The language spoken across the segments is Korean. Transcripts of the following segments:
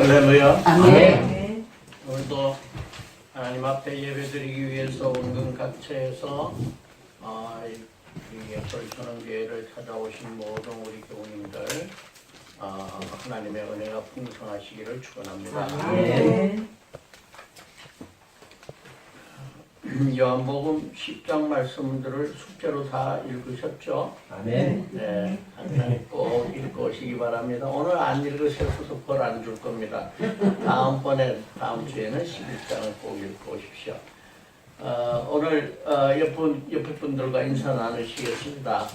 할렐루야. 아멘. 오늘도 하나님 앞에 예배드리기 위해서 온갖 각처에서 이 벌천원교회를 찾아오신 모든 우리 교우님들 하나님의 은혜가 풍성하시기를 축원합니다. 아멘. 요한복음 10장 말씀들을 숙제로 다 읽으셨죠? 아멘. 네, 항상 꼭 읽고 오시기 바랍니다. 오늘 안 읽으셔서 벌 안 줄 겁니다. 다음 주에는 11장을 꼭 읽고 오십시오. 오늘 옆에 분들과 인사 나누시겠습니다.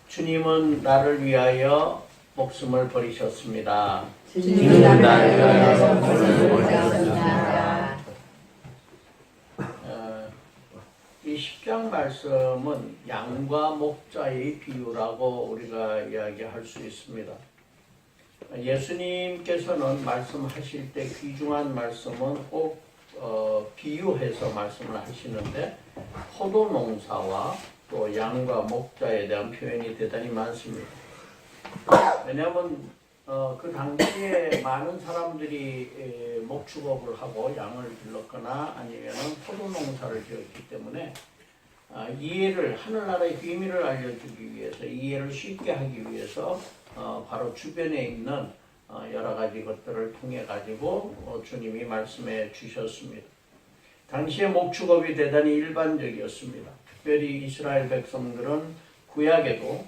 주님은 나를 위하여 목숨을 버리셨습니다. 주님은 나를 위하여 목숨을 버리셨습니다. 이 10장 말씀은 양과 목자의 비유라고 우리가 이야기할 수 있습니다. 예수님께서는 말씀하실 때 귀중한 말씀은 꼭 비유해서 말씀을 하시는데 포도 농사와 또 양과 목자에 대한 표현이 대단히 많습니다. 왜냐하면 그 당시에 많은 사람들이 목축업을 하고 양을 길렀거나 아니면 포도 농사를 지었기 때문에 이해를 하늘나라의 비밀을 알려주기 위해서 이해를 쉽게 하기 위해서 바로 주변에 있는 여러 가지 것들을 통해 가지고 주님이 말씀해 주셨습니다. 당시에 목축업이 대단히 일반적이었습니다. 특별히 이스라엘 백성들은 구약에도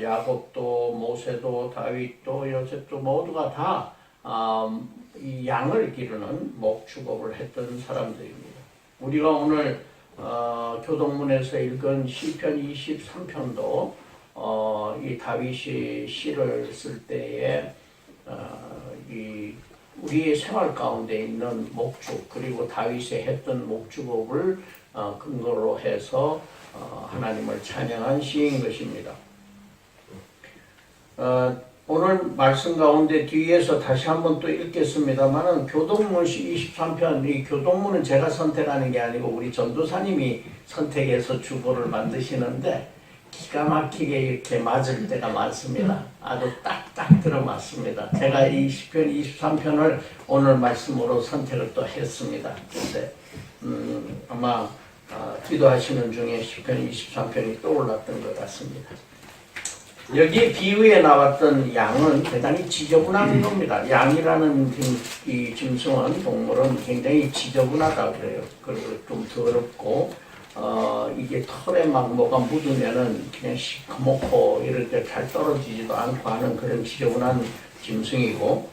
야곱도 모세도 다윗도 요셉도 모두가 다 이 양을 기르는 목축업을 했던 사람들입니다. 우리가 오늘 교동문에서 읽은 시편 23편도 이 다윗이 시를 쓸 때에 이 우리의 생활 가운데 있는 목축 그리고 다윗이 했던 목축업을 근거로 해서 하나님을 찬양한 시인 것입니다. 오늘 말씀 가운데 뒤에서 다시 한번 또 읽겠습니다만은 교동문 23편, 이 교동문은 제가 선택하는 게 아니고 우리 전도사님이 선택해서 주보를 만드시는데 기가 막히게 이렇게 맞을 때가 많습니다. 아주 딱딱 들어맞습니다. 제가 이 시편 23편을 오늘 말씀으로 선택을 또 했습니다. 근데 아마 기도하시는 중에 시편 23편이 떠올랐던 것 같습니다. 여기 비유에 나왔던 양은 대단히 지저분한 겁니다. 양이라는 이 짐승은 동물은 굉장히 지저분하다 그래요. 그리고 좀 더럽고 이게 털에 막 뭐가 묻으면은 그냥 시커멓고 이럴 때 잘 떨어지지도 않고 하는 그런 지저분한 짐승이고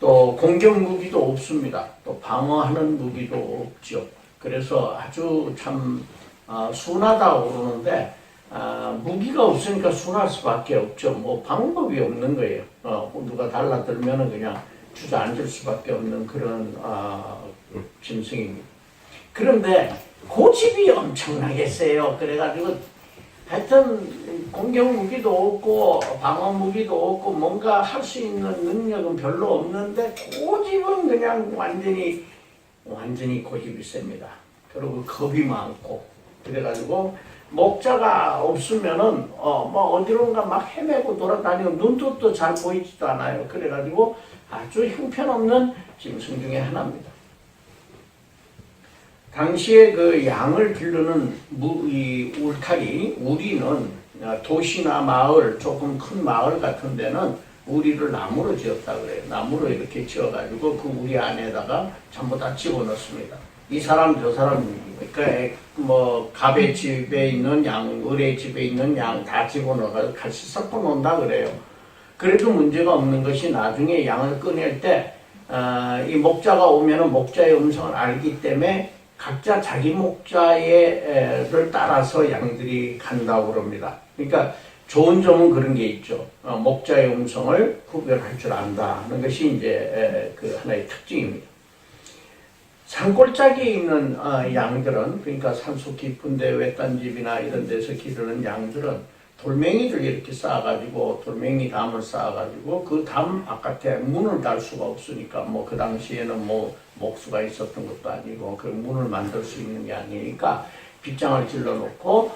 또 공격 무기도 없습니다. 또 방어하는 무기도 없죠. 그래서 아주 참 순하다고 그러는데 무기가 없으니까 순할 수밖에 없죠. 뭐 방법이 없는 거예요. 누가 달라들면은 그냥 주저앉을 수밖에 없는 그런 짐승입니다. 그런데 고집이 엄청나게 세요. 그래가지고 하여튼 공격 무기도 없고 방어 무기도 없고 뭔가 할 수 있는 능력은 별로 없는데 고집은 그냥 완전히 고집이 셉니다. 그리고 겁이 많고 그래가지고 목자가 없으면은 뭐 어디론가 막 헤매고 돌아다니고 눈도 잘 보이지도 않아요. 그래가지고 아주 형편없는 짐승 중에 하나입니다. 당시에 그 양을 기르는 이 울타리, 우리는 도시나 마을, 조금 큰 마을 같은 데는 우리를 나무로 지었다 그래요. 나무로 이렇게 지어가지고 그 우리 안에다가 전부 다 집어넣습니다. 이 사람 저 사람 그러니까 뭐 갑의 집에 있는 양, 을의 집에 있는 양 다 집어넣어가지고 같이 섞어 놓는다 그래요. 그래도 문제가 없는 것이 나중에 양을 꺼낼 때 이 목자가 오면은 목자의 음성을 알기 때문에 각자 자기 목자를 따라서 양들이 간다고 그럽니다. 그러니까 좋은 점은 그런 게 있죠. 목자의 음성을 구별할 줄 안다는 것이 이제 그 하나의 특징입니다. 산골짜기에 있는 양들은 그러니까 산속 깊은데 외딴집이나 이런 데서 기르는 양들은 돌멩이를 이렇게 쌓아가지고 돌멩이 담을 쌓아가지고 그 담 바깥에 문을 달 수가 없으니까 뭐 그 당시에는 뭐 목수가 있었던 것도 아니고 그 문을 만들 수 있는 게 아니니까 빗장을 질러 놓고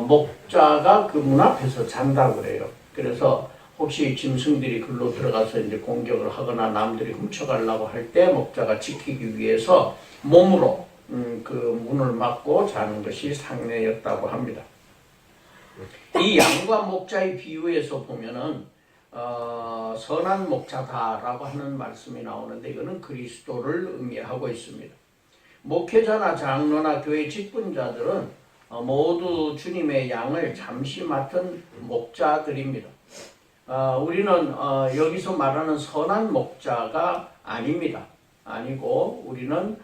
목자가 그 문 앞에서 잔다고 그래요. 그래서 혹시 짐승들이 글로 들어가서 이제 공격을 하거나 남들이 훔쳐가려고 할 때 목자가 지키기 위해서 몸으로 그 문을 막고 자는 것이 상례였다고 합니다. 이 양과 목자의 비유에서 보면은 선한 목자다라고 하는 말씀이 나오는데 이거는 그리스도를 의미하고 있습니다. 목회자나 장로나 교회 직분자들은 모두 주님의 양을 잠시 맡은 목자들입니다. 우리는 여기서 말하는 선한 목자가 아닙니다. 아니고 우리는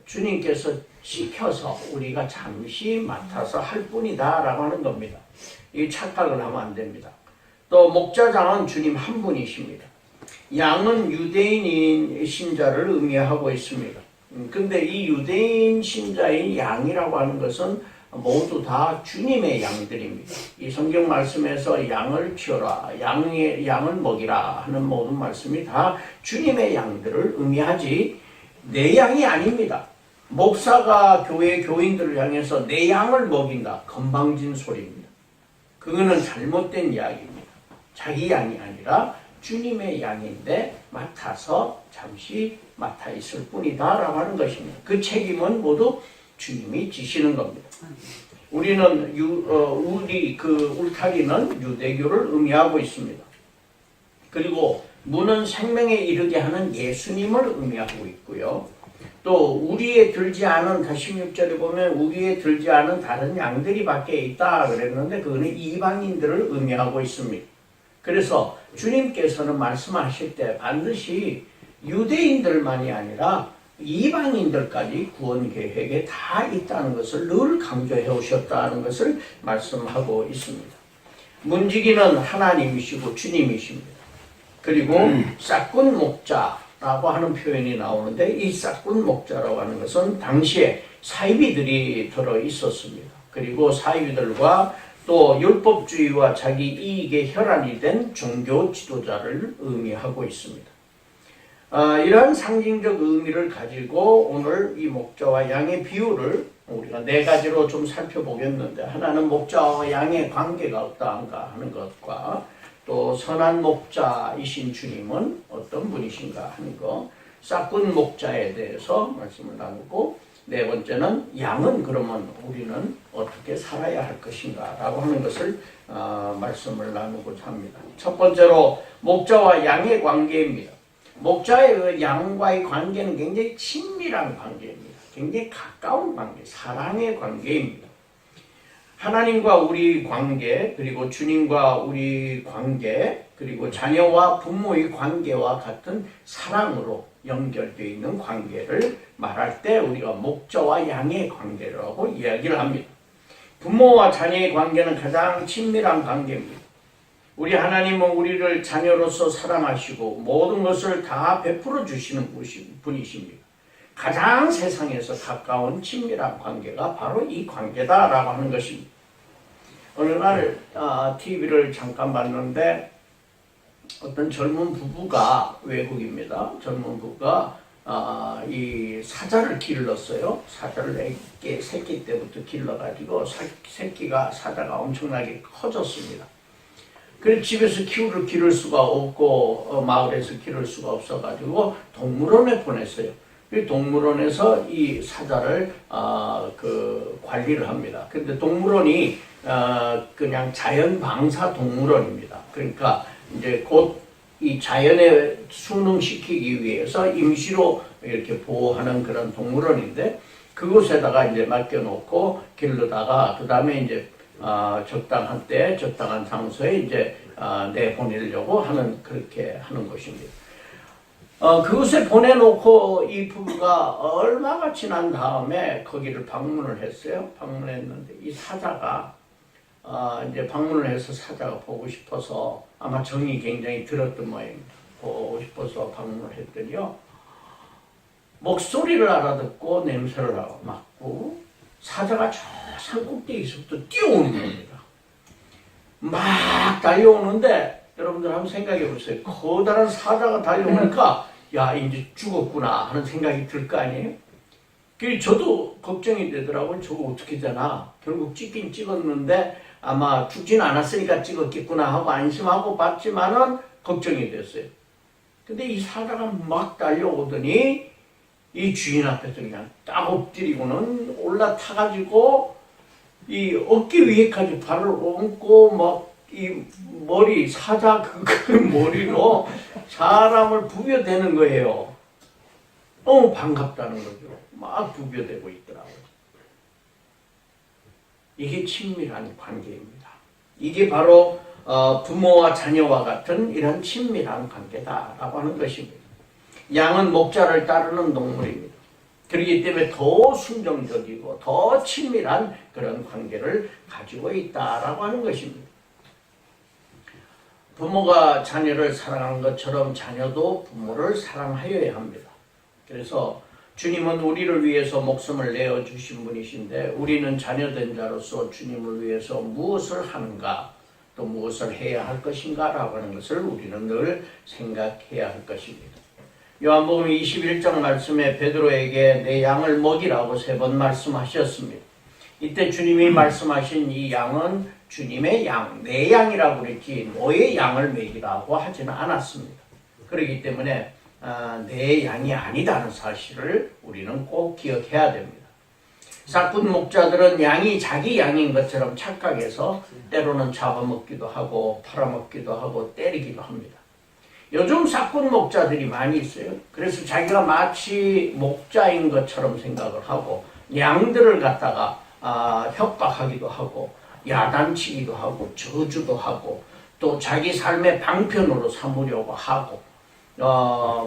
주님께서 시켜서 우리가 잠시 맡아서 할 뿐이다 라고 하는 겁니다. 이 착각을 하면 안 됩니다. 또 목자장은 주님 한 분이십니다. 양은 유대인인 신자를 의미하고 있습니다. 근데 이 유대인 신자인 양이라고 하는 것은 모두 다 주님의 양들입니다. 이 성경 말씀에서 양을 키워라, 양을 먹이라 하는 모든 말씀이 다 주님의 양들을 의미하지 내 양이 아닙니다. 목사가 교회 교인들을 향해서 내 양을 먹인다. 건방진 소리입니다. 그거는 잘못된 이야기입니다. 자기 양이 아니라 주님의 양인데 맡아서 잠시 맡아 있을 뿐이다 라고 하는 것입니다. 그 책임은 모두 주님이 지시는 겁니다. 우리는 우리 그 울타리는 유대교를 의미하고 있습니다. 그리고 문은 생명에 이르게 하는 예수님을 의미하고 있고요. 또 우리에 들지 않은 16절에 보면 우리에 들지 않은 다른 양들이 밖에 있다 그랬는데 그거는 이방인들을 의미하고 있습니다. 그래서 주님께서는 말씀하실 때 반드시 유대인들만이 아니라 이방인들까지 구원 계획에 다 있다는 것을 늘 강조해 오셨다는 것을 말씀하고 있습니다. 문지기는 하나님이시고 주님이십니다. 그리고 싹군 목자라고 하는 표현이 나오는데 이 싹군 목자라고 하는 것은 당시에 사이비들이 들어 있었습니다. 그리고 사이비들과 또 율법주의와 자기 이익에 혈안이 된 종교 지도자를 의미하고 있습니다. 이러한 상징적 의미를 가지고 오늘 이 목자와 양의 비유를 우리가 네 가지로 좀 살펴보겠는데 하나는 목자와 양의 관계가 어떠한가 하는 것과 또 선한 목자이신 주님은 어떤 분이신가 하는 것, 싹군 목자에 대해서 말씀을 나누고 네 번째는 양은 그러면 우리는 어떻게 살아야 할 것인가 라고 하는 것을 말씀을 나누고자 합니다. 첫 번째로 목자와 양의 관계입니다. 목자의 양과의 관계는 굉장히 친밀한 관계입니다. 굉장히 가까운 관계, 사랑의 관계입니다. 하나님과 우리 관계, 그리고 주님과 우리 관계, 그리고 자녀와 부모의 관계와 같은 사랑으로 연결되어 있는 관계를 말할 때 우리가 목자와 양의 관계라고 이야기를 합니다. 부모와 자녀의 관계는 가장 친밀한 관계입니다. 우리 하나님은 우리를 자녀로서 사랑하시고 모든 것을 다 베풀어 주시는 분이십니다. 가장 세상에서 가까운 친밀한 관계가 바로 이 관계다라고 하는 것입니다. 어느 날 TV를 잠깐 봤는데 어떤 젊은 부부가 외국입니다. 젊은 부부가 이 사자를 길렀어요. 사자를 새끼 때부터 길러가지고 사자가 엄청나게 커졌습니다. 그래서 집에서 기를 수가 없고 마을에서 기를 수가 없어가지고 동물원에 보냈어요. 동물원에서 이 사자를 관리를 합니다. 그런데 동물원이 그냥 자연 방사 동물원입니다. 그러니까 이제 곧 이 자연에 순응시키기 위해서 임시로 이렇게 보호하는 그런 동물원인데 그곳에다가 이제 맡겨놓고 기르다가 그 다음에 이제 적당한 때 적당한 장소에 이제 내보내려고 하는 그렇게 하는 것입니다. 그곳에 보내놓고 이 부부가 얼마가 지난 다음에 거기를 방문을 했어요. 방문했는데 이 사자가 이제 방문을 해서 사자가 보고 싶어서 아마 정이 굉장히 들었던 모양입니다. 보고 싶어서 방문을 했더니요. 목소리를 알아듣고 냄새를 맡고 사자가 저 산꼭대기에서부터 뛰어오는 겁니다. 막 달려오는데 여러분들 한번 생각해 보세요. 커다란 사자가 달려오니까 야 이제 죽었구나 하는 생각이 들 거 아니에요? 그래서 저도 걱정이 되더라고요. 저거 어떻게 되나. 결국 찍긴 찍었는데 아마 죽진 않았으니까 찍었겠구나 하고 안심하고 봤지만은 걱정이 됐어요. 근데 이 사자가 막 달려오더니 이 주인 앞에서 그냥 딱 엎드리고는 올라타가지고 이 어깨 위에까지 발을 얹고 막 이 머리 사자 그 머리로 사람을 부벼대는 거예요. 너무 반갑다는 거죠. 막 부벼대고 있더라고요. 이게 친밀한 관계입니다. 이게 바로 부모와 자녀와 같은 이런 친밀한 관계다라고 하는 것입니다. 양은 목자를 따르는 동물입니다. 그렇기 때문에 더 순정적이고 더 친밀한 그런 관계를 가지고 있다라고 하는 것입니다. 부모가 자녀를 사랑한 것처럼 자녀도 부모를 사랑하여야 합니다. 그래서 주님은 우리를 위해서 목숨을 내어주신 분이신데 우리는 자녀된 자로서 주님을 위해서 무엇을 하는가 또 무엇을 해야 할 것인가 라고 하는 것을 우리는 늘 생각해야 할 것입니다. 요한복음 21장 말씀에 베드로에게 내 양을 먹이라고 3번 말씀하셨습니다. 이때 주님이 말씀하신 이 양은 주님의 양, 내 양이라고 그랬지 너의 양을 먹이라고 하지는 않았습니다. 그렇기 때문에 내 양이 아니다는 사실을 우리는 꼭 기억해야 됩니다. 삭군 목자들은 양이 자기 양인 것처럼 착각해서 때로는 잡아먹기도 하고 팔아먹기도 하고 때리기도 합니다. 요즘 삭군 목자들이 많이 있어요. 그래서 자기가 마치 목자인 것처럼 생각을 하고 양들을 갖다가 협박하기도 하고 야단치기도 하고 저주도 하고 또 자기 삶의 방편으로 삼으려고 하고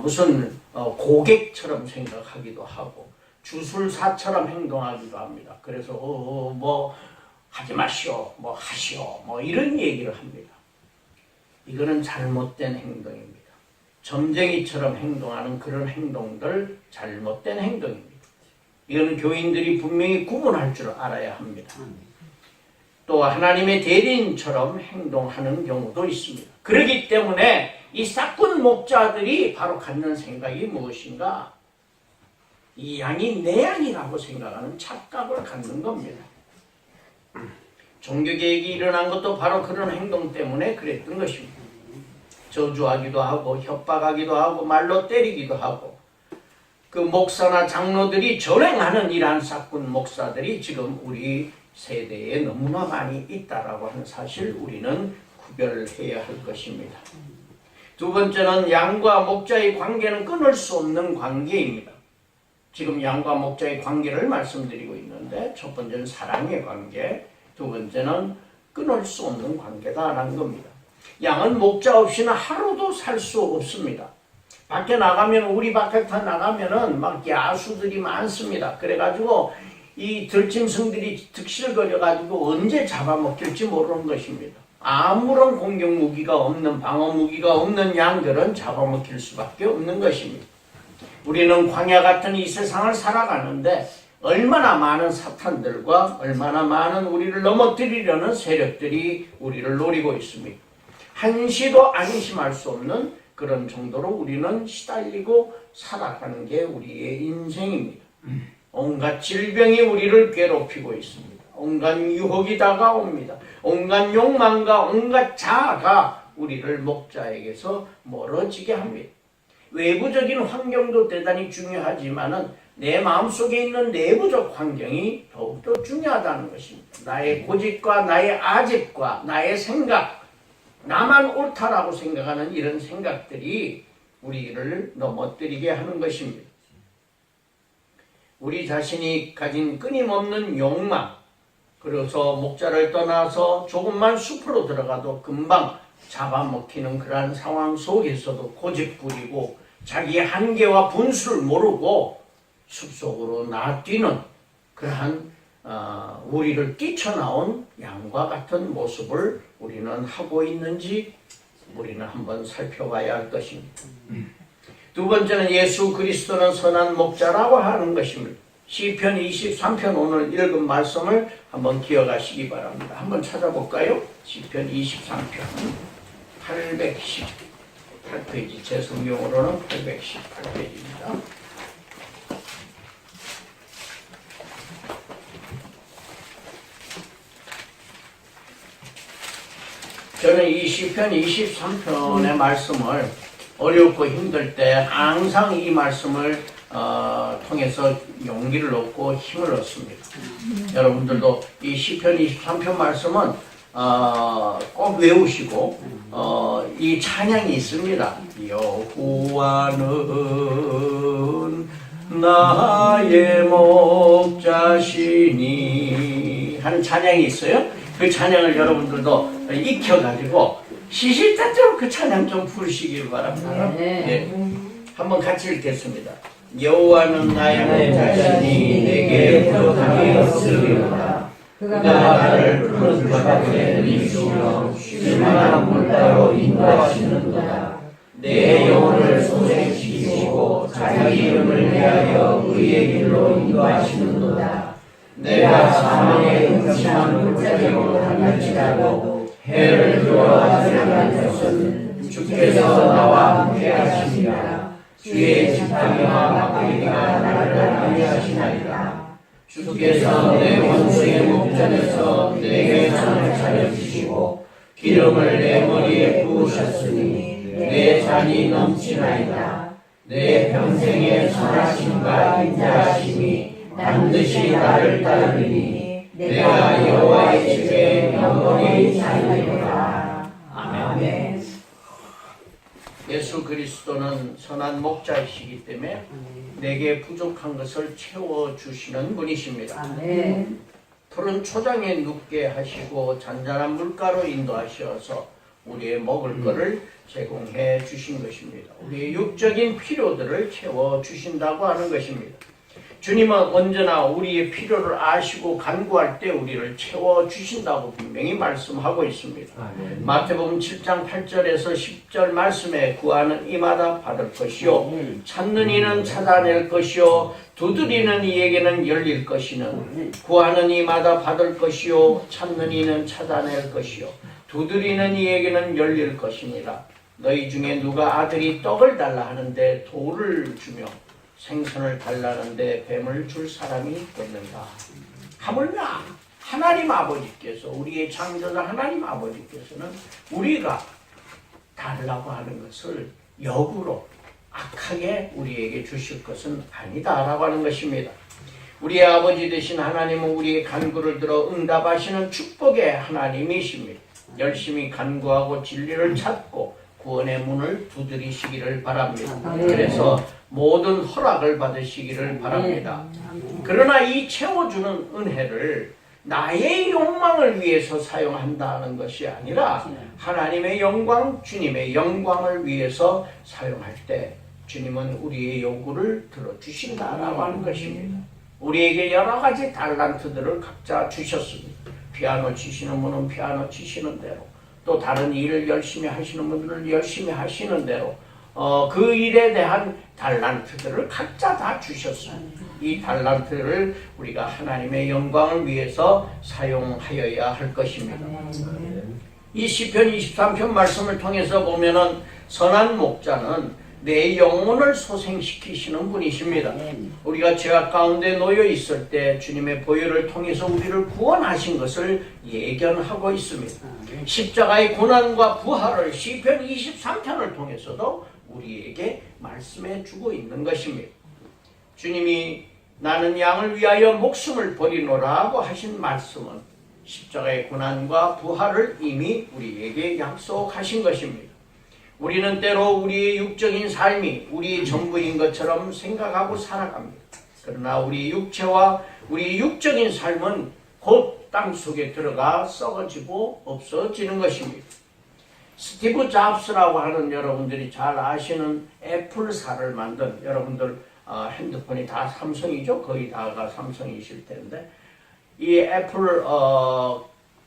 무슨 고객처럼 생각하기도 하고 주술사처럼 행동하기도 합니다. 그래서 뭐 하지 마시오, 뭐 하시오, 뭐 이런 얘기를 합니다. 이거는 잘못된 행동입니다. 점쟁이처럼 행동하는 그런 행동들 잘못된 행동입니다. 이거는 교인들이 분명히 구분할 줄 알아야 합니다. 또 하나님의 대리인처럼 행동하는 경우도 있습니다. 그렇기 때문에 이 삭군 목자들이 바로 갖는 생각이 무엇인가? 이 양이 내 양이라고 생각하는 착각을 갖는 겁니다. 종교개혁이 일어난 것도 바로 그런 행동 때문에 그랬던 것입니다. 저주하기도 하고 협박하기도 하고 말로 때리기도 하고 그 목사나 장로들이 전행하는 이러한 삭군 목사들이 지금 우리 세대에 너무나 많이 있다라고 하는 사실 우리는 구별해야 할 것입니다. 두 번째는 양과 목자의 관계는 끊을 수 없는 관계입니다. 지금 양과 목자의 관계를 말씀드리고 있는데 첫 번째는 사랑의 관계, 두 번째는 끊을 수 없는 관계다라는 겁니다. 양은 목자 없이는 하루도 살 수 없습니다. 밖에 나가면 우리 밖에 다 나가면은 막 야수들이 많습니다. 그래가지고 이 들짐승들이 득실거려가지고 언제 잡아먹힐지 모르는 것입니다. 아무런 공격 무기가 없는 방어 무기가 없는 양들은 잡아먹힐 수밖에 없는 것입니다. 우리는 광야 같은 이 세상을 살아가는데 얼마나 많은 사탄들과 얼마나 많은 우리를 넘어뜨리려는 세력들이 우리를 노리고 있습니다. 한시도 안심할 수 없는 그런 정도로 우리는 시달리고 살아가는 게 우리의 인생입니다. 온갖 질병이 우리를 괴롭히고 있습니다. 온갖 유혹이 다가옵니다. 온갖 욕망과 온갖 자아가 우리를 목자에게서 멀어지게 합니다. 외부적인 환경도 대단히 중요하지만은 내 마음속에 있는 내부적 환경이 더욱더 중요하다는 것입니다. 나의 고집과 나의 아집과 나의 생각, 나만 옳다라고 생각하는 이런 생각들이 우리를 넘어뜨리게 하는 것입니다. 우리 자신이 가진 끊임없는 욕망, 그래서 목자를 떠나서 조금만 숲으로 들어가도 금방 잡아먹히는 그러한 상황 속에서도 고집부리고 자기의 한계와 분수를 모르고 숲속으로 나뛰는 그러한 우리를 뛰쳐나온 양과 같은 모습을 우리는 하고 있는지 우리는 한번 살펴봐야 할 것입니다. 두 번째는 예수 그리스도는 선한 목자라고 하는 것입니다. 시편 23편 오늘 읽은 말씀을 한번 기억하시기 바랍니다. 한번 찾아볼까요? 시편 23편 818페이지, 제 성경으로는 818페이지입니다. 저는 이 시편 23편의 말씀을 어렵고 힘들 때 항상 이 말씀을 통해서 용기를 얻고 힘을 얻습니다. 여러분들도 이 시편 23편 말씀은 꼭 외우시고 이 찬양이 있습니다. 여호와는 나의 목자시니 하는 찬양이 있어요. 그 찬양을 여러분들도 익혀가지고 시실 때쯤 그 찬양 좀 부르시길 바랍니다. 네. 한번 같이 읽겠습니다. 여호와는 나의 목자시니 내게 부족함이 없으리로다. 그가 나를 푸른 바닥에 이시며 쉴만한 물가로 인도하시는도다. 내 영혼을 소생시키시고 자기 이름을 위하여 의의 길로 인도하시는도다. 내가 사망의 음침한 골짜기로 갈지라도 해를 두려워하지 않을 것은 주께서 나와 함께 하시니라. 주의 지팡이와 막대기가 나를 안위하시나이다. 주께서 내 원수의 목전에서 내게 상을 차려주시고 기름을 내 머리에 부으셨으니 내 잔이 넘치나이다. 내 평생의 선하심과 인자하심이 반드시 나를 따르리니 내가 여호와의 집에 영원히 살리로다. 아멘. 예수 그리스도는 선한 목자이시기 때문에 내게 부족한 것을 채워주시는 분이십니다. 아멘. 푸른 초장에 눕게 하시고 잔잔한 물가로 인도하셔서 우리의 먹을 것을 제공해 주신 것입니다. 우리의 육적인 필요들을 채워주신다고 하는 것입니다. 주님은 언제나 우리의 필요를 아시고 간구할 때 우리를 채워주신다고 분명히 말씀하고 있습니다. 마태복음 7장 8절에서 10절 말씀에 구하는 이마다 받을 것이요 찾는 이는 찾아낼 것이요 두드리는 이에게는 열릴 것이는 구하는 이마다 받을 것이요 찾는 이는 찾아낼 것이요 두드리는 이에게는 열릴 것이니라. 너희 중에 누가 아들이 떡을 달라 하는데 돌을 주며 생선을 달라는데 뱀을 줄 사람이 있겠는가? 하물며 하나님 아버지께서 우리의 창조자 하나님 아버지께서는 우리가 달라고 하는 것을 역으로 악하게 우리에게 주실 것은 아니다라고 하는 것입니다. 우리의 아버지 되신 하나님은 우리의 간구를 들어 응답하시는 축복의 하나님이십니다. 열심히 간구하고 진리를 찾고 구원의 문을 두드리시기를 바랍니다. 그래서 모든 허락을 받으시기를 바랍니다. 그러나 이 채워주는 은혜를 나의 욕망을 위해서 사용한다는 것이 아니라 하나님의 영광, 주님의 영광을 위해서 사용할 때 주님은 우리의 요구를 들어주신다라고 하는 것입니다. 우리에게 여러 가지 달란트들을 각자 주셨습니다. 피아노 치시는 분은 피아노 치시는 대로, 또 다른 일을 열심히 하시는 분들은 열심히 하시는 대로 그 일에 대한 달란트들을 각자 다 주셨습니다. 이 달란트를 우리가 하나님의 영광을 위해서 사용하여야 할 것입니다. 이 시편 23편 말씀을 통해서 보면은 선한 목자는 내 영혼을 소생시키시는 분이십니다. 우리가 죄악 가운데 놓여 있을 때 주님의 보혈을 통해서 우리를 구원하신 것을 예견하고 있습니다. 십자가의 고난과 부활을 시편 23편을 통해서도 우리에게 말씀해 주고 있는 것입니다. 주님이 나는 양을 위하여 목숨을 버리노라고 하신 말씀은 십자가의 고난과 부활을 이미 우리에게 약속하신 것입니다. 우리는 때로 우리의 육적인 삶이 우리의 전부인 것처럼 생각하고 살아갑니다. 그러나 우리 육체와 우리 육적인 삶은 곧 땅속에 들어가 썩어지고 없어지는 것입니다. 스티브 잡스라고 하는 여러분들이 잘 아시는 애플사를 만든, 여러분들 핸드폰이 다 삼성이죠? 거의 다가 삼성이실 텐데 이 애플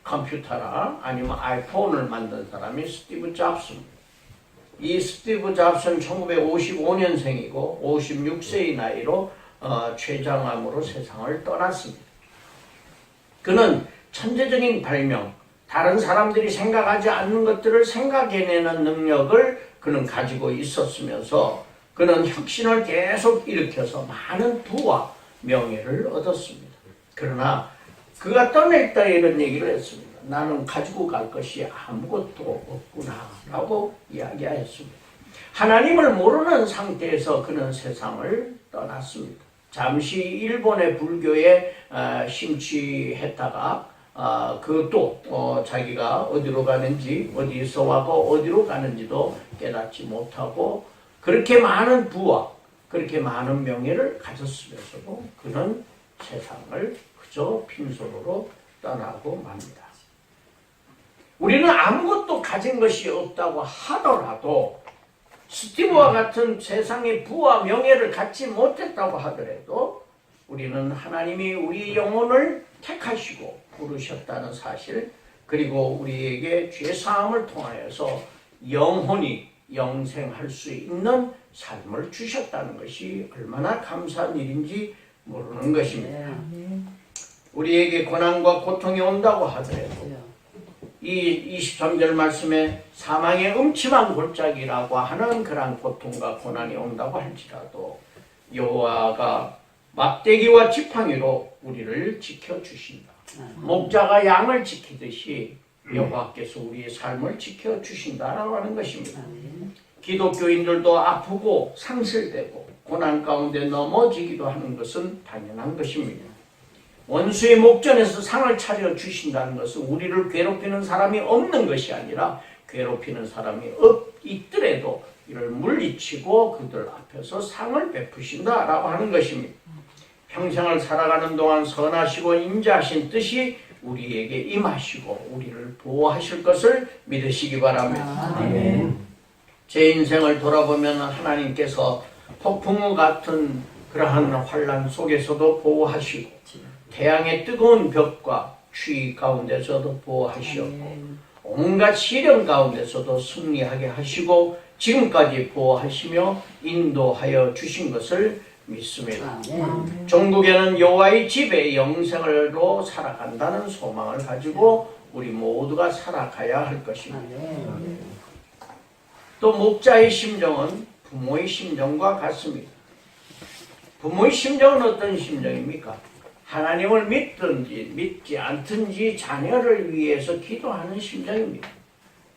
컴퓨터나 아니면 아이폰을 만든 사람이 스티브 잡스입니다. 이 스티브 잡스는 1955년생이고 56세의 나이로 췌장암으로 세상을 떠났습니다. 그는 천재적인 발명, 다른 사람들이 생각하지 않는 것들을 생각해내는 능력을 그는 가지고 있었으면서 그는 혁신을 계속 일으켜서 많은 부와 명예를 얻었습니다. 그러나 그가 떠날 때 이런 얘기를 했습니다. 나는 가지고 갈 것이 아무것도 없구나라고 이야기하였습니다. 하나님을 모르는 상태에서 그는 세상을 떠났습니다. 잠시 일본의 불교에 심취했다가 그것도 자기가 어디로 가는지, 어디서 와고 어디로 가는지도 깨닫지 못하고 그렇게 많은 부와 그렇게 많은 명예를 가졌으면서도 그는 세상을 그저 빈손으로 떠나고 맙니다. 우리는 아무것도 가진 것이 없다고 하더라도 스티브와 같은 세상의 부와 명예를 갖지 못했다고 하더라도 우리는 하나님이 우리 영혼을 택하시고 부르셨다는 사실, 그리고 우리에게 죄사함을 통하여서 영혼이 영생할 수 있는 삶을 주셨다는 것이 얼마나 감사한 일인지 모르는 것입니다. 우리에게 고난과 고통이 온다고 하더라도 이 23절 말씀에 사망의 음침한 골짜기라고 하는 그러한 고통과 고난이 온다고 할지라도 여호와가 막대기와 지팡이로 우리를 지켜주신다. 목자가 양을 지키듯이 여호와께서 우리의 삶을 지켜주신다라고 하는 것입니다. 기독교인들도 아프고 상실되고 고난 가운데 넘어지기도 하는 것은 당연한 것입니다. 원수의 목전에서 상을 차려주신다는 것은 우리를 괴롭히는 사람이 없는 것이 아니라 괴롭히는 사람이 있더라도 이를 물리치고 그들 앞에서 상을 베푸신다라고 하는 것입니다. 평생을 살아가는 동안 선하시고 인자하신 뜻이 우리에게 임하시고 우리를 보호하실 것을 믿으시기 바랍니다. 제 인생을 돌아보면 하나님께서 폭풍우 같은 그러한 환난 속에서도 보호하시고 태양의 뜨거운 벽과 추위 가운데서도 보호하시었고 온갖 시련 가운데서도 승리하게 하시고 지금까지 보호하시며 인도하여 주신 것을 믿습니다. 종국에는 여호와의 집에 영생으로 살아간다는 소망을 가지고 우리 모두가 살아가야 할 것입니다. 또 목자의 심정은 부모의 심정과 같습니다. 부모의 심정은 어떤 심정입니까? 하나님을 믿든지 믿지 않든지 자녀를 위해서 기도하는 심정입니다.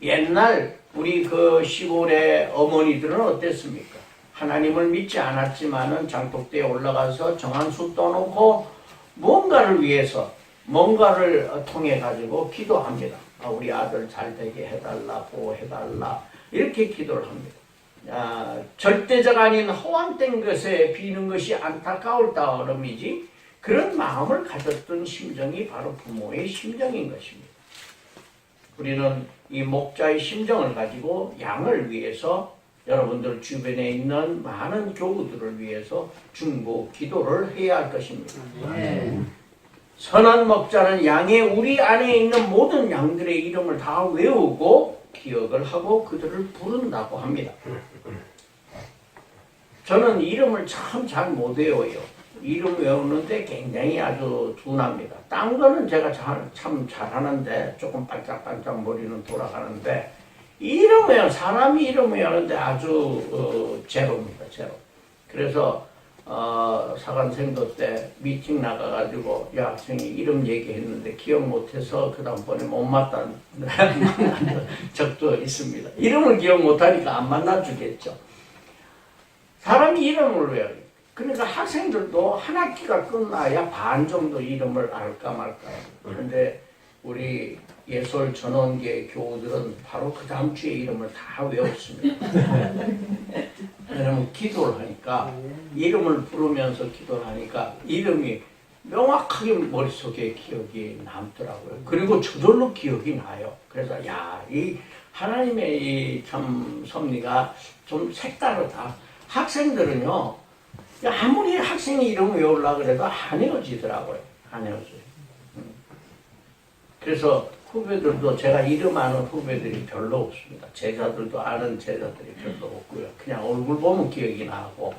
옛날 우리 그 시골의 어머니들은 어땠습니까? 하나님을 믿지 않았지만은 장독대에 올라가서 정한수 떠놓고 뭔가를 위해서 뭔가를 통해 가지고 기도합니다. 우리 아들 잘 되게 해달라, 보호해달라 이렇게 기도를 합니다. 절대적 아닌 허황된 것에 비는 것이 안타까울 따름이지 그런 마음을 가졌던 심정이 바로 부모의 심정인 것입니다. 우리는 이 목자의 심정을 가지고 양을 위해서 여러분들 주변에 있는 많은 교우들을 위해서 중보 기도를 해야 할 것입니다. 선한 목자는 양의 우리 안에 있는 모든 양들의 이름을 다 외우고 기억을 하고 그들을 부른다고 합니다. 저는 이름을 참 잘 못 외워요. 이름 외우는데 굉장히 아주 둔합니다. 딴 거는 제가 참 잘하는데 조금 반짝반짝 머리는 돌아가는데 이름 외우 사람이 이름 외우는데 아주 제로입니다. 제로. 그래서 사관생도 때 미팅 나가가지고 여학생이 이름 얘기했는데 기억 못해서 그 다음번에 못 만난 적도 있습니다. 이름을 기억 못하니까 안 만나주겠죠. 사람이 이름을 외워요. 그러니까 학생들도 한 학기가 끝나야 반 정도 이름을 알까 말까요. 그런데 우리 예솔 전원계 교우들은 바로 그 다음 주에 이름을 다 외웠습니다. 왜냐면 기도를 하니까 이름을 부르면서 기도를 하니까 이름이 명확하게 머릿속에 기억이 남더라고요. 그리고 저절로 기억이 나요. 그래서 이 하나님의 이 참 섭리가 좀 색다르다. 학생들은요 아무리 학생이 이름을 외우려고 그래도 안 외워지더라고요. 안 외워져요. 그래서 후배들도 제가 이름 아는 후배들이 별로 없습니다. 제자들도 아는 제자들이 별로 없고요. 그냥 얼굴 보면 기억이 나고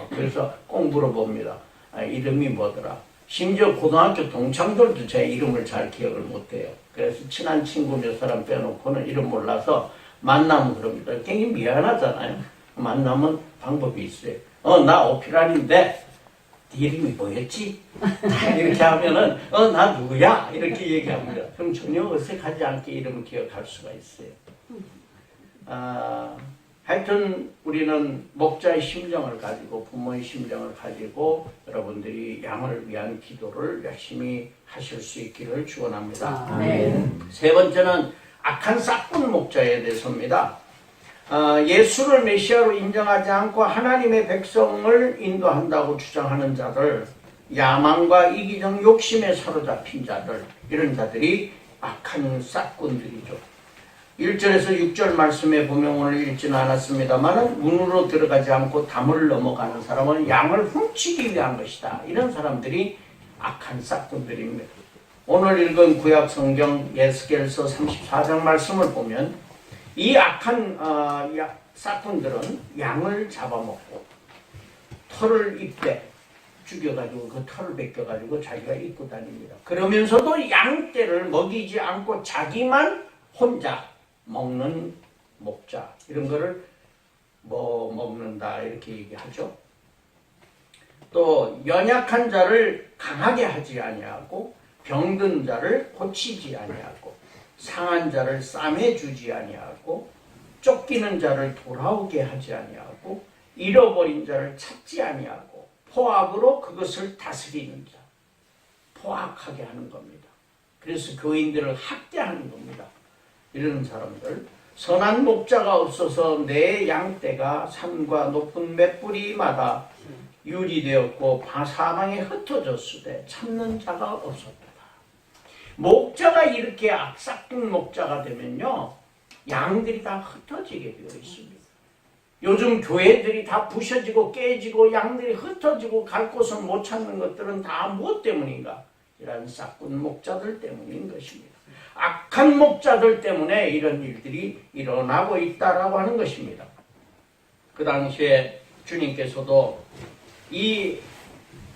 그래서 꼭 물어봅니다. 이름이 뭐더라. 심지어 고등학교 동창들도 제 이름을 잘 기억을 못해요. 그래서 친한 친구 몇 사람 빼놓고는 이름 몰라서 만나면 그럽니다. 굉장히 미안하잖아요. 만나면 방법이 있어요. 나 오피랄인데 네 이름이 뭐였지? 이렇게 하면은 나 누구야? 이렇게 얘기합니다. 그럼 전혀 어색하지 않게 이름을 기억할 수가 있어요. 하여튼 우리는 목자의 심정을 가지고 부모의 심정을 가지고 여러분들이 양을 위한 기도를 열심히 하실 수 있기를 축원합니다. 세 번째는 악한 싹군 목자에 대해서입니다. 예수를 메시아로 인정하지 않고 하나님의 백성을 인도한다고 주장하는 자들, 야망과 이기적 욕심에 사로잡힌 자들, 이런 자들이 악한 싹군들이죠. 1절에서 6절 말씀에 보면 오늘 읽지는 않았습니다만 문으로 들어가지 않고 담을 넘어가는 사람은 양을 훔치기 위한 것이다. 이런 사람들이 악한 싹군들입니다. 오늘 읽은 구약 성경 에스겔서 34장 말씀을 보면 이 악한 싹군들은 양을 잡아먹고 털을 입에 죽여가지고 그 털을 벗겨가지고 자기가 입고 다닙니다. 그러면서도 양떼를 먹이지 않고 자기만 혼자 먹는 목자, 이런 거를 뭐 먹는다 이렇게 얘기하죠. 또 연약한 자를 강하게 하지 아니하고 병든 자를 고치지 아니하고 상한 자를 싸매주지 아니하고 쫓기는 자를 돌아오게 하지 아니하고 잃어버린 자를 찾지 아니하고 포악으로 그것을 다스리는 자, 포악하게 하는 겁니다. 그래서 교인들을 학대하는 겁니다. 이런 사람들, 선한 목자가 없어서 내 양떼가 산과 높은 맷뿌리마다 유리되었고 사방에 흩어졌으되 찾는 자가 없었다. 목자가 이렇게 악삭군 목자가 되면요, 양들이 다 흩어지게 되어 있습니다. 요즘 교회들이 다 부셔지고 깨지고 양들이 흩어지고 갈 곳을 못 찾는 것들은 다 무엇 때문인가? 이런 싹군 목자들 때문인 것입니다. 악한 목자들 때문에 이런 일들이 일어나고 있다라고 하는 것입니다. 그 당시에 주님께서도 이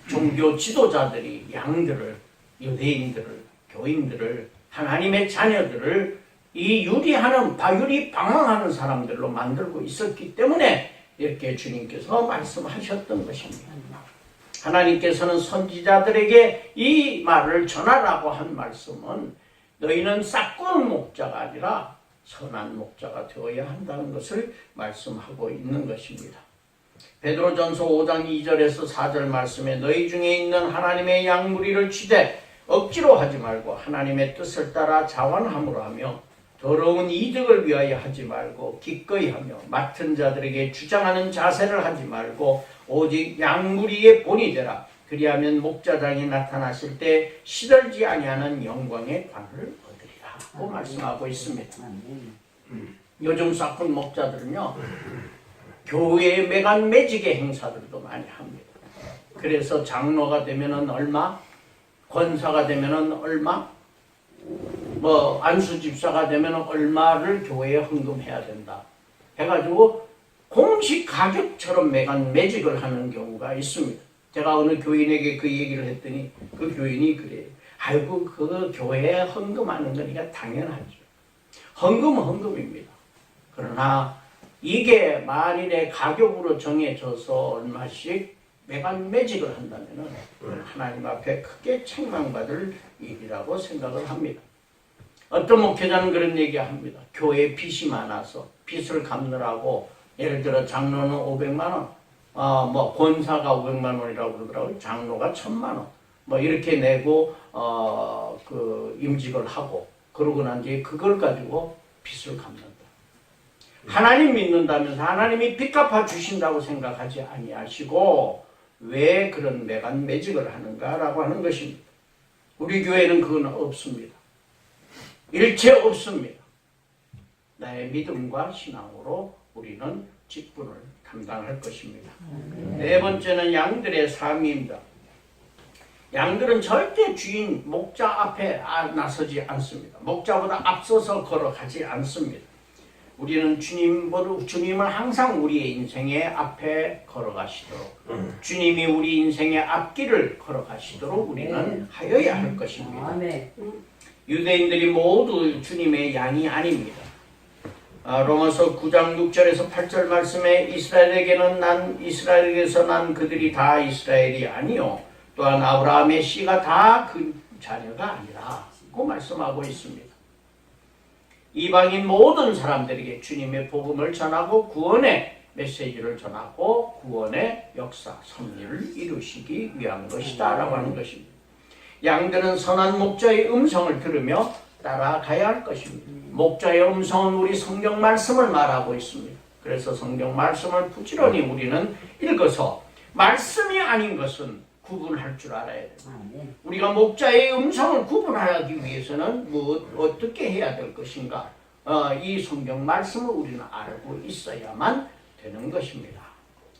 종교 지도자들이 양들을, 유대인들을, 교인들을, 하나님의 자녀들을 이 유리 방황하는 사람들로 만들고 있었기 때문에 이렇게 주님께서 말씀하셨던 것입니다. 하나님께서는 선지자들에게 이 말을 전하라고 한 말씀은 너희는 싹군 목자가 아니라 선한 목자가 되어야 한다는 것을 말씀하고 있는 것입니다. 베드로전서 5장 2절에서 4절 말씀에 너희 중에 있는 하나님의 양무리를 취되 억지로 하지 말고 하나님의 뜻을 따라 자원함으로 하며 더러운 이득을 위하여 하지 말고 기꺼이 하며 맡은 자들에게 주장하는 자세를 하지 말고 오직 양무리의 본이 되라. 그리하면 목자장이 나타나실 때 시들지 아니하는 영광의 관을 얻으리라 고 말씀하고 있습니다. 요즘 싹군 목자들은요, 교회의 매간 매직의 행사들도 많이 합니다. 그래서 장로가 되면은 얼마, 권사가 되면은 얼마, 뭐 안수집사가 되면은 얼마를 교회에 헌금해야 된다 해가지고 공식 가격처럼 매간 매직을 하는 경우가 있습니다. 제가 어느 교인에게 그 얘기를 했더니 그 교인이 그래요. 아이고 그 교회에 헌금하는 거니까 당연하죠. 헌금은 헌금입니다. 그러나 이게 만일에 가격으로 정해져서 얼마씩 매간 매직을 한다면 하나님 앞에 크게 책망받을 일이라고 생각을 합니다. 어떤 목회자는 그런 얘기합니다. 교회에 빚이 많아서 빚을 갚느라고 예를 들어 장로는 500만 원, 뭐 권사가 500만 원이라고 그러더라고요. 장로가 1000만 원, 뭐 이렇게 내고 그 임직을 하고 그러고 난 뒤에 그걸 가지고 빚을 갚는다. 하나님 믿는다면서 하나님이 빚 갚아 주신다고 생각하지 아니하시고 왜 그런 매간 매직을 하는가라고 하는 것입니다. 우리 교회는 그건 없습니다. 일체 없습니다. 나의 믿음과 신앙으로 우리는 직분을 감당할 것입니다. 네 번째는 양들의 삶입니다. 양들은 절대 주인 목자 앞에 나서지 않습니다. 목자보다 앞서서 걸어가지 않습니다. 우리는 주님을 항상 우리의 인생의 앞에 걸어가시도록 주님이 우리 인생의 앞길을 걸어가시도록 우리는 하여야 할 것입니다. 유대인들이 모두 주님의 양이 아닙니다. 로마서 9장 6절에서 8절 말씀에 이스라엘에게서 난 그들이 다 이스라엘이 아니요 또한 아브라함의 씨가 다 그 자녀가 아니라 고 말씀하고 있습니다. 이방인 모든 사람들에게 주님의 복음을 전하고 구원의 메시지를 전하고 구원의 역사, 섭리를 이루시기 위한 것이다 라고 하는 것입니다. 양들은 선한 목자의 음성을 들으며 따라가야 할 것입니다. 목자의 음성은 우리 성경 말씀을 말하고 있습니다. 그래서 성경 말씀을 부지런히 우리는 읽어서 말씀이 아닌 것은 구분할 줄 알아야 됩니다. 우리가 목자의 음성을 구분하기 위해서는 어떻게 해야 될 것인가? 이 성경 말씀을 우리는 알고 있어야만 되는 것입니다.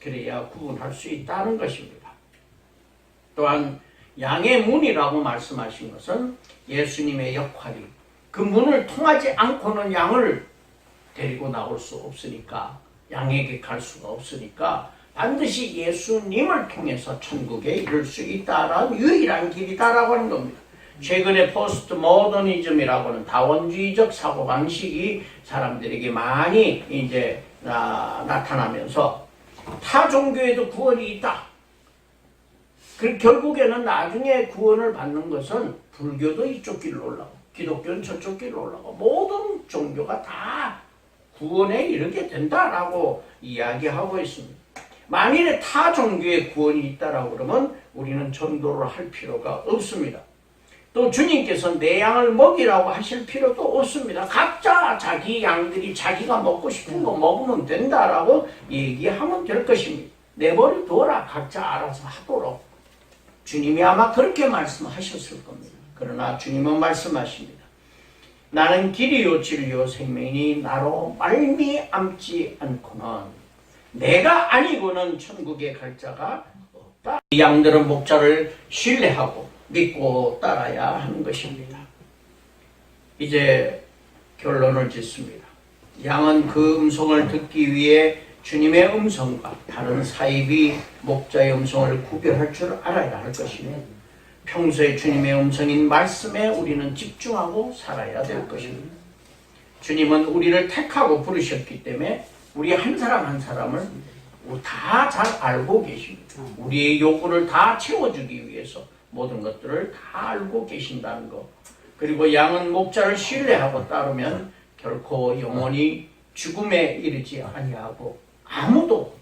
그래야 구분할 수 있다는 것입니다. 또한 양의 문이라고 말씀하신 것은 예수님의 역할이 그 문을 통하지 않고는 양을 데리고 나올 수 없으니까 양에게 갈 수가 없으니까 반드시 예수님을 통해서 천국에 이를 수 있다라는 유일한 길이다라고 하는 겁니다. 최근에 포스트 모더니즘이라고 하는 다원주의적 사고방식이 사람들에게 많이 이제 나타나면서 타 종교에도 구원이 있다. 결국에는 나중에 구원을 받는 것은 불교도 이쪽 길로 올라가고 기독교는 저쪽 길로 올라가고 모든 종교가 다 구원에 이르게 된다라고 이야기하고 있습니다. 만일에 타 종교에 구원이 있다라고 그러면 우리는 전도를 할 필요가 없습니다. 또 주님께서 내 양을 먹이라고 하실 필요도 없습니다. 각자 자기 양들이 자기가 먹고 싶은 거 먹으면 된다라고 얘기하면 될 것입니다. 내버려 둬라. 각자 알아서 하도록. 주님이 아마 그렇게 말씀하셨을 겁니다. 그러나 주님은 말씀하십니다. 나는 길이요 진리요 생명이니 나로 말미암지 않고는 내가 아니고는 천국에 갈 자가 없다. 이 양들은 목자를 신뢰하고 믿고 따라야 하는 것입니다. 이제 결론을 짓습니다. 양은 그 음성을 듣기 위해 주님의 음성과 다른 사입이 목자의 음성을 구별할 줄 알아야 할 것입니다. 평소에 주님의 음성인 말씀에 우리는 집중하고 살아야 될 것입니다. 주님은 우리를 택하고 부르셨기 때문에 우리 한 사람 한 사람을 다 잘 알고 계십니다. 우리의 요구를 다 채워주기 위해서 모든 것들을 다 알고 계신다는 것. 그리고 양은 목자를 신뢰하고 따르면 결코 영원히 죽음에 이르지 아니하고 아무도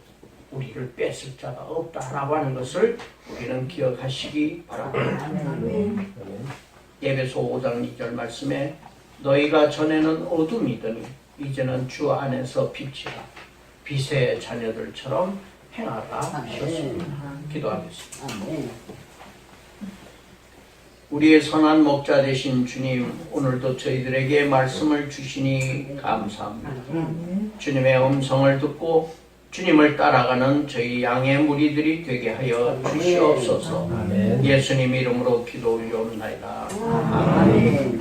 우리를 뺏을 자가 없다라고 하는 것을 우리는 기억하시기 바랍니다. 에베소 5장 2절 말씀에 너희가 전에는 어둠이더니 이제는 주 안에서 빛이라 빛의 자녀들처럼 행하라 하셨습니다. 기도하겠습니다. 우리의 선한 목자 되신 주님, 오늘도 저희들에게 말씀을 주시니 감사합니다. 주님의 음성을 듣고 주님을 따라가는 저희 양의 무리들이 되게 하여 주시옵소서. 예수님 이름으로 기도 올려옵나이다. 아멘.